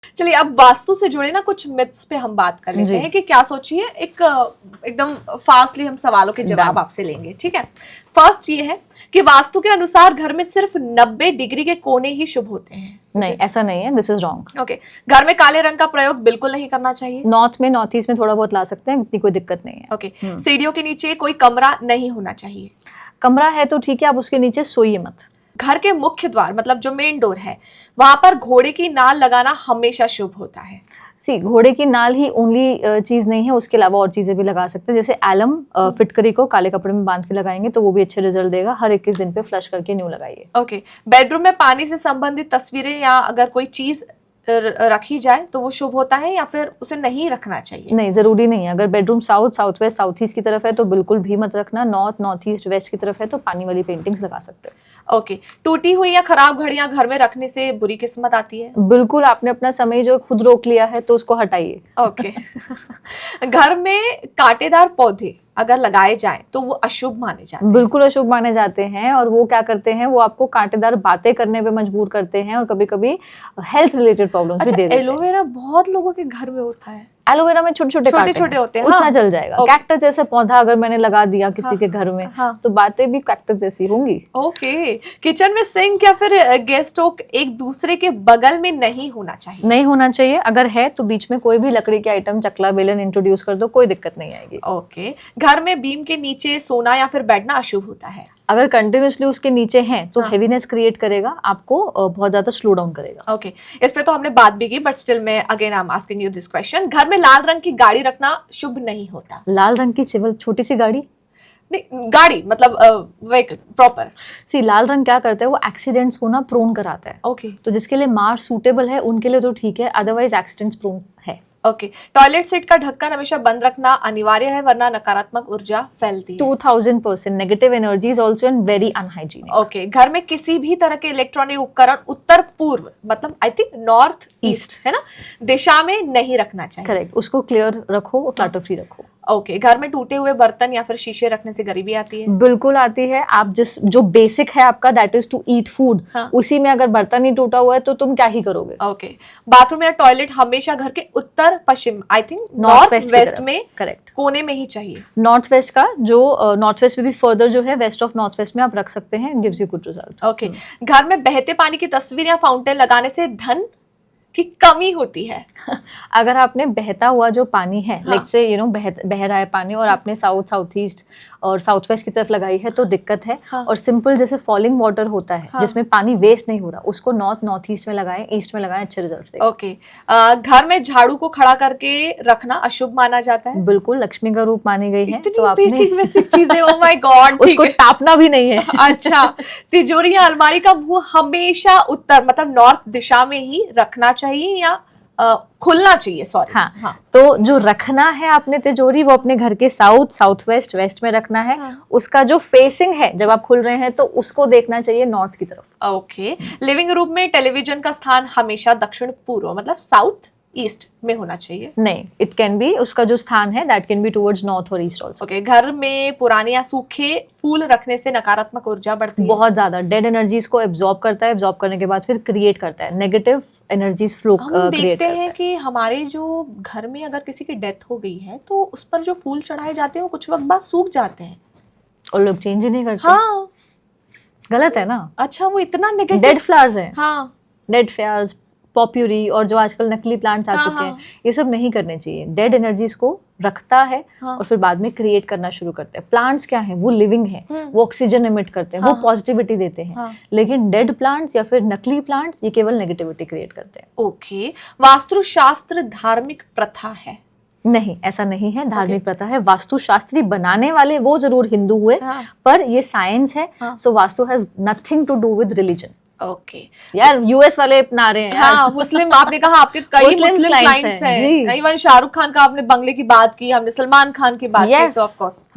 चलिए अब वास्तु से जुड़े ना कुछ मिथ्स पे हम बात कर लेते हैं कि क्या सोचिए, एक एकदम फास्टली हम सवालों के जवाब आपसे लेंगे, ठीक है। फर्स्ट ये है कि वास्तु के अनुसार घर में सिर्फ 90 डिग्री के कोने ही शुभ होते हैं। नहीं, ऐसा नहीं है, दिस इज रॉन्ग। ओके, घर में काले रंग का प्रयोग बिल्कुल नहीं करना चाहिए। नॉर्थ ईस्ट में थोड़ा बहुत ला सकते हैं, इतनी कोई दिक्कत नहीं है। ओके, सीढ़ियों के नीचे कोई कमरा नहीं होना चाहिए। कमरा है तो ठीक है, आप उसके नीचे सोइए मत। घर के मुख्य द्वार मतलब जो मेन डोर है वहां पर घोड़े की नाल लगाना हमेशा शुभ होता है। घोड़े की नाल ही ओनली चीज नहीं है, उसके अलावा और चीजें भी लगा सकते हैं, जैसे एलम फिटकरी को काले कपड़े में बांध के लगाएंगे तो वो भी अच्छे रिजल्ट देगा। हर 21 दिन पे फ्लश करके न्यू लगाइए। ओके, बेडरूम में पानी से संबंधित तस्वीरें या अगर कोई चीज रखी जाए तो वो शुभ होता है या फिर उसे नहीं रखना चाहिए? नहीं, जरूरी नहीं है। अगर bedroom south west south east की तरफ है तो बिल्कुल भी मत रखना। नॉर्थ ईस्ट वेस्ट की तरफ है तो पानी वाली पेंटिंग्स लगा सकते हैं। ओके, टूटी हुई या खराब घड़ियां घर में रखने से बुरी किस्मत आती है? बिल्कुल, आपने अपना समय जो खुद रोक लिया है तो उसको हटाइए। ओके घर में कांटेदार पौधे अगर लगाए जाएं तो वो अशुभ माने जाते हैं? बिल्कुल अशुभ माने जाते हैं, और वो क्या करते हैं, वो आपको कांटेदार बातें करने पे मजबूर करते हैं और कभी कभी हेल्थ रिलेटेड प्रॉब्लम्स भी दे देते हैं। एलोवेरा बहुत लोगों के घर में होता है। एलोवेरा में छोटे छोटे होते हैं, उतना हाँ। जल जाएगा। कैक्टस जैसे पौधा अगर मैंने लगा दिया किसी के घर में, तो बातें भी कैक्टस जैसी होंगी। ओके, किचन में सिंक या फिर गैस स्टोव एक दूसरे के बगल में नहीं होना चाहिए? नहीं होना चाहिए। अगर है तो बीच में कोई भी लकड़ी के आइटम, चकला बेलन इंट्रोड्यूस कर दो, कोई दिक्कत नहीं आएगी। ओके, घर में बीम के नीचे सोना या फिर बैठना अशुभ होता है? अगर कंटिन्यूअसली उसके नीचे हैं तो हेवीनेस क्रिएट करेगा, आपको बहुत ज्यादा स्लो डाउन करेगा। ओके, इस पे तो हमने बात भी की, बट स्टिल मैं again I am asking you this question. घर में लाल रंग की गाड़ी रखना शुभ नहीं होता? लाल रंग की केवल छोटी सी गाड़ी नहीं, गाड़ी मतलब व्हीकल प्रॉपर। लाल रंग क्या करता है, वो एक्सीडेंट्स को ना प्रोन कराता है। ओके, तो जिसके लिए मार्स सूटेबल है उनके लिए तो ठीक है, अदरवाइज एक्सीडेंट्स प्रोन है। ओके, टॉयलेट सीट का ढक्कन हमेशा बंद रखना अनिवार्य है वरना नकारात्मक ऊर्जा फैलती है। 2000% negative energy is also and very unhygienic. Okay, घर में किसी भी तरह के इलेक्ट्रॉनिक उपकरण उत्तर पूर्व मतलब आई थिंक नॉर्थ ईस्ट है ना दिशा में नहीं रखना चाहिए। करेक्ट, उसको क्लियर रखो और क्लटर फ्री रखो। ओके, घर में टूटे हुए बर्तन या फिर शीशे रखने से गरीबी आती है? बिल्कुल आती है। आप जो बेसिक है आपका, that is to eat food, उसी में अगर बर्तन ही टूटा हुआ है तो तुम क्या ही करोगे। ओके, बाथरूम या टॉयलेट हमेशा घर के उत्तर पश्चिम आई थिंक नॉर्थ वेस्ट में, करेक्ट, कोने में ही चाहिए। नॉर्थ वेस्ट का जो नॉर्थ वेस्ट में भी फर्दर जो है वेस्ट ऑफ नॉर्थ वेस्ट में आप रख सकते हैं, gives you good result. Okay, घर में बहते पानी की तस्वीर या फाउंटेन लगाने से धन की कमी होती है? अगर आपने बहता हुआ जो पानी है, लाइक से बह रहा है पानी और आपने साउथ ईस्ट और साउथ वेस्ट की तरफ लगाई है तो दिक्कत है। और सिंपल जैसे फॉलिंग वाटर होता है जिसमें पानी वेस्ट नहीं हो रहा, उसको नॉर्थ ईस्ट में लगाएं, ईस्ट में लगाएं, अच्छे रिजल्ट्स देगा। ओके, घर में झाड़ू को खड़ा करके रखना अशुभ माना जाता है? बिल्कुल, लक्ष्मी का रूप मानी गई है। तो आपने बेसिक चीजें, ओह माय गॉड, उसको टापना भी नहीं है। अच्छा, तिजोरी या अलमारी का मुंह हमेशा उत्तर मतलब नॉर्थ दिशा में ही रखना चाहिए या खुलना चाहिए? सॉरी, हाँ, तो जो रखना है आपने तिजोरी, वो अपने घर के साउथ वेस्ट में रखना है। उसका जो फेसिंग है जब आप खुल रहे हैं तो उसको देखना चाहिए नॉर्थ की तरफ। ओके, लिविंग रूम में टेलीविजन का स्थान हमेशा दक्षिण पूर्व मतलब साउथ ईस्ट में होना चाहिए? नहीं, इट कैन बी, उसका जो स्थान है that can be towards north और ईस्ट आल्सो। ओके, घर में पुराने या सूखे फूल रखने से नकारात्मक ऊर्जा बढ़ती है? बहुत ज्यादा, डेड एनर्जीज को एब्जॉर्ब करता है, एब्जॉर्ब करने के बाद फिर क्रिएट करता है नेगेटिव एनर्जीज फ्लो क्रिएट करता है। देखते हैं कि हमारे जो घर में अगर किसी की डेथ हो गई है तो उस पर जो फूल चढ़ाए जाते हैं वो कुछ वक्त बाद सूख जाते हैं और लोग चेंज ही नहीं करते। हाँ, गलत है ना। अच्छा, वो इतना नेगेटिव। डेड फ्लावर्स है, हाँ, डेड फ्लावर्स, पॉप्यूरी और जो आजकल नकली प्लांट्स आ चुके हैं, ये सब नहीं करने चाहिए। डेड एनर्जीज को रखता है और फिर बाद में क्रिएट करना शुरू करते हैं। प्लांट्स क्या है, वो लिविंग है, वो ऑक्सीजन एमिट करते हैं, वो पॉजिटिविटी देते हैं। लेकिन डेड प्लांट्स या फिर नकली प्लांट्स ये केवल नेगेटिविटी क्रिएट करते हैं। ओके, वास्तुशास्त्र धार्मिक प्रथा है? नहीं, ऐसा नहीं है, धार्मिक प्रथा है। वास्तुशास्त्री बनाने वाले वो जरूर हिंदू हुए, पर ये साइंस है। So vastu has nothing to do with religion. Okay, यार यूएस वाले अपना रहे हैं। हाँ, मुस्लिम, आपने कहा आपके कई मुस्लिम क्लाइंट्स हैं। इवन शाहरुख खान का आपने बंगले की बात की, हमने सलमान खान की बात की, ऑफ कोर्स।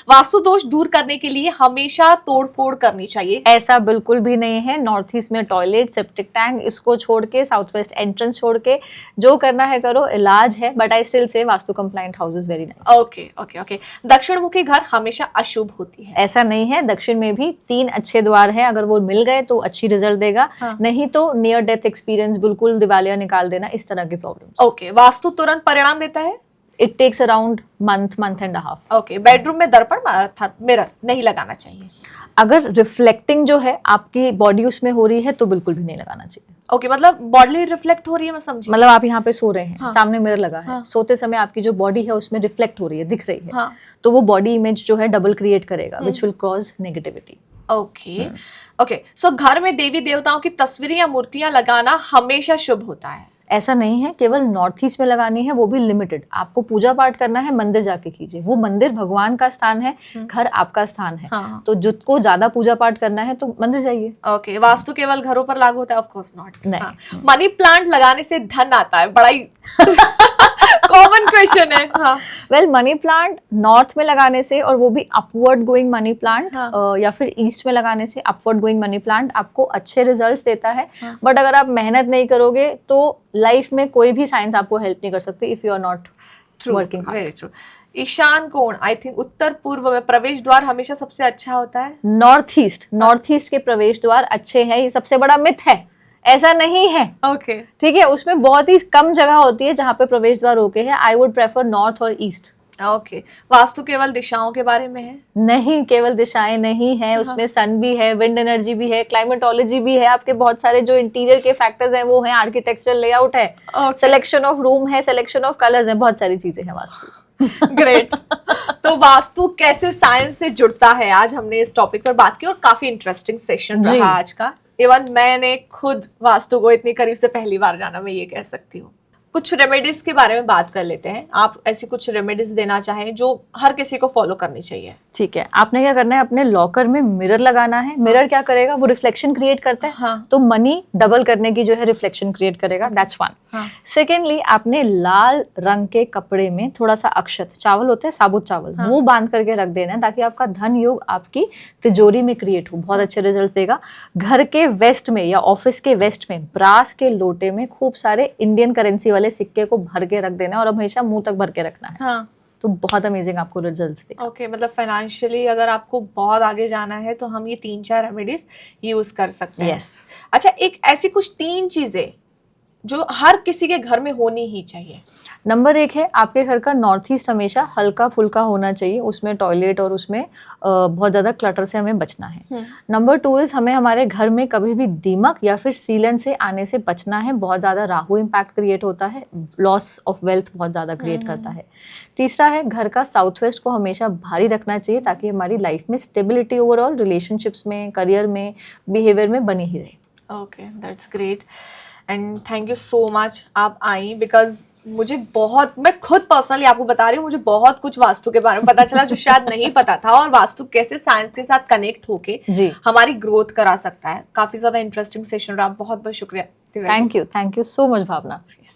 वास्तु दोष दूर करने के लिए हमेशा तोड़फोड़ करनी चाहिए? ऐसा बिल्कुल भी नहीं है। नॉर्थ ईस्ट में टॉयलेट, सेप्टिक टैंक, इसको छोड़ के, साउथ वेस्ट एंट्रेंस छोड़ के जो करना है करो, इलाज है। But I still say vastu compliant house is very nice. Okay okay okay, दक्षिण मुखी घर हमेशा अशुभ होती है? ऐसा नहीं है, दक्षिण में भी 3 अच्छे द्वार है, अगर वो मिल गए तो अच्छी रिजल्ट देगा, हाँ. नहीं तो नियर डेथ एक्सपीरियंस, बिल्कुल दिवालिया निकाल देना, इस तरह की प्रॉब्लम्स. ओके, वास्तु तुरंत परिणाम देता है? It takes around month and half. Okay, bedroom में दर्पण अर्थात मिरर नहीं लगाना चाहिए? अगर रिफ्लेक्टिंग जो है आपकी बॉडी उसमें हो रही है तो बिल्कुल भी नहीं लगाना चाहिए. ओके, मतलब बॉडी रिफ्लेक्ट हो रही है, मैं समझी. मतलब आप यहाँ पे सो रहे हैं, हाँ. सामने मिरर लगा है, हाँ. सोते समय आपकी जो बॉडी है उसमें रिफ्लेक्ट हो रही है, दिख रही है, हाँ. तो वो बॉडी इमेज जो है डबल क्रिएट करेगा, which will cause negativity. Okay okay, so घर में देवी देवताओं की तस्वीरें या मूर्तियां लगाना हमेशा शुभ होता है? ऐसा नहीं है, केवल नॉर्थ ईस्ट में लगानी है, वो भी लिमिटेड. आपको पूजा पाठ करना है मंदिर जाके कीजिए, वो मंदिर भगवान का स्थान है, घर आपका स्थान है. हाँ. तो जिसको ज्यादा पूजा पाठ करना है तो मंदिर जाइए. ओके, वास्तु केवल घरों पर लागू होता है? Of course not. नहीं. मनी प्लांट लगाने से धन आता है? बड़ा ही कॉमन क्वेश्चन है. हाँ. वेल, मनी प्लांट नॉर्थ में लगाने से, और वो भी अपवर्ड गोइंग मनी प्लांट, हाँ. या फिर ईस्ट में लगाने से, अपवर्ड गोइंग मनी प्लांट आपको अच्छे रिजल्ट्स देता है. हाँ. बट अगर आप मेहनत नहीं करोगे तो लाइफ में कोई भी साइंस आपको हेल्प नहीं कर सकती if you are not working hard. Very true. ईशान कोण, आई थिंक उत्तर पूर्व में प्रवेश द्वार हमेशा सबसे अच्छा होता है? नॉर्थ ईस्ट के प्रवेश द्वार अच्छे हैं, ये सबसे बड़ा मिथ है, ऐसा नहीं है. ओके. ठीक है, उसमें बहुत ही कम जगह होती है जहाँ पे प्रवेश द्वार ओके है. आई वुड प्रेफर नॉर्थ और ईस्ट. ओके, वास्तु केवल दिशाओं के बारे में है? नहीं, केवल दिशाएं नहीं है, उसमें सन भी है, विंड एनर्जी भी है, क्लाइमेटोलॉजी भी है, आपके बहुत सारे जो इंटीरियर के फैक्टर्स हैं वो हैं, आर्किटेक्चरल लेआउट है, सिलेक्शन ऑफ रूम है, सिलेक्शन ऑफ कलर्स है, बहुत सारी चीजें हैं वास्तु. ग्रेट. तो वास्तु कैसे साइंस से जुड़ता है, आज हमने इस टॉपिक पर बात की और काफी इंटरेस्टिंग सेशन रहा आज का. इवन मैंने खुद वास्तु को इतनी करीब से पहली बार जाना, मैं ये कह सकती हूँ. कुछ रेमेडीज के बारे में बात कर लेते हैं. आप ऐसी कुछ रेमेडीज देना चाहें जो हर किसी को फॉलो करनी चाहिए? ठीक है, आपने क्या करना है, अपने लॉकर में मिरर लगाना है. मिरर क्या करेगा, वो रिफ्लेक्शन क्रिएट करता है. हाँ. तो मनी डबल करने की जो है रिफ्लेक्शन क्रिएट करेगा. That's one. हाँ. सेकेंडली, आपने लाल रंग के कपड़े में थोड़ा सा अक्षत, चावल होते हैं साबुत चावल, हाँ. वो बांध करके रख देना है ताकि आपका धन योग आपकी तिजोरी में क्रिएट हो. बहुत अच्छे रिजल्ट देगा. घर के वेस्ट में या ऑफिस के वेस्ट में ब्रास के लोटे में खूब सारे इंडियन करेंसी वाले सिक्के को भर के रख देना है और हमेशा मुंह तक भर के रखना है. हाँ. तो बहुत अमेजिंग आपको रिजल्ट्स देगा. ओके, मतलब फाइनेंशियली अगर आपको बहुत आगे जाना है तो हम ये 3-4 रेमेडीज यूज कर सकते हैं. Yes. अच्छा, एक ऐसी कुछ 3 चीजें जो हर किसी के घर में होनी ही चाहिए? नंबर 1 है, आपके घर का नॉर्थ ईस्ट हमेशा हल्का फुल्का होना चाहिए, उसमें टॉयलेट और उसमें बहुत ज़्यादा क्लटर से हमें बचना है. नंबर 2 इज, हमें हमारे घर में कभी भी दीमक या फिर सीलन से आने से बचना है. बहुत ज़्यादा राहु इम्पैक्ट क्रिएट होता है, लॉस ऑफ वेल्थ बहुत ज़्यादा क्रिएट करता है. तीसरा है, घर का साउथ वेस्ट को हमेशा भारी रखना चाहिए ताकि हमारी लाइफ में स्टेबिलिटी ओवरऑल रिलेशनशिप्स में, करियर में, बिहेवियर में बनी ही रहे. Okay, that's great and thank you so much. आप आई बिकॉज मुझे बहुत, मैं खुद पर्सनली आपको बता रही हूँ, मुझे बहुत कुछ वास्तु के बारे में पता चला जो शायद नहीं पता था, और वास्तु कैसे साइंस के साथ कनेक्ट होके जी हमारी ग्रोथ करा सकता है. काफी ज्यादा इंटरेस्टिंग सेशन रहा. बहुत बहुत शुक्रिया. Thank you so much Bhavna.